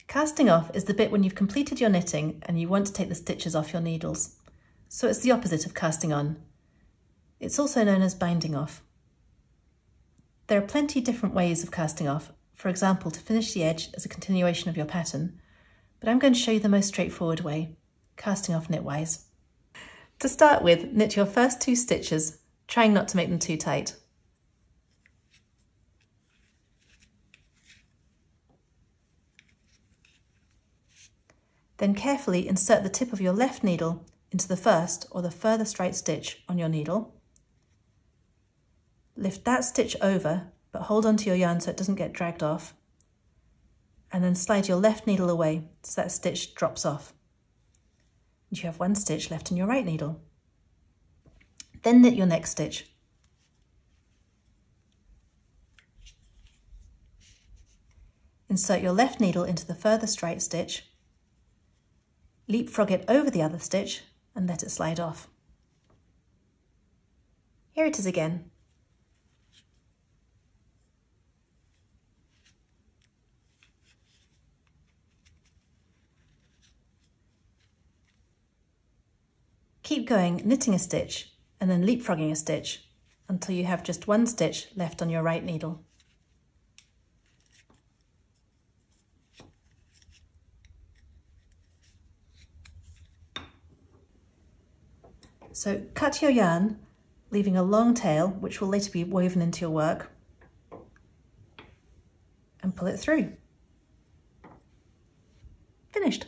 Casting off is the bit when you've completed your knitting and you want to take the stitches off your needles. So it's the opposite of casting on. It's also known as binding off. There are plenty different ways of casting off, for example to finish the edge as a continuation of your pattern, but I'm going to show you the most straightforward way, casting off knitwise. To start with, knit your first 2 stitches, trying not to make them too tight. Then carefully insert the tip of your left needle into the first or the furthest right stitch on your needle. Lift that stitch over, but hold on to your yarn so it doesn't get dragged off. And then slide your left needle away so that stitch drops off. And you have 1 stitch left in your right needle. Then knit your next stitch. Insert your left needle into the furthest right stitch, leapfrog it over the other stitch and let it slide off. Here it is again. Keep going, knitting a stitch and then leapfrogging a stitch until you have just 1 stitch left on your right needle. So cut your yarn, leaving a long tail which will later be woven into your work, and pull it through. Finished.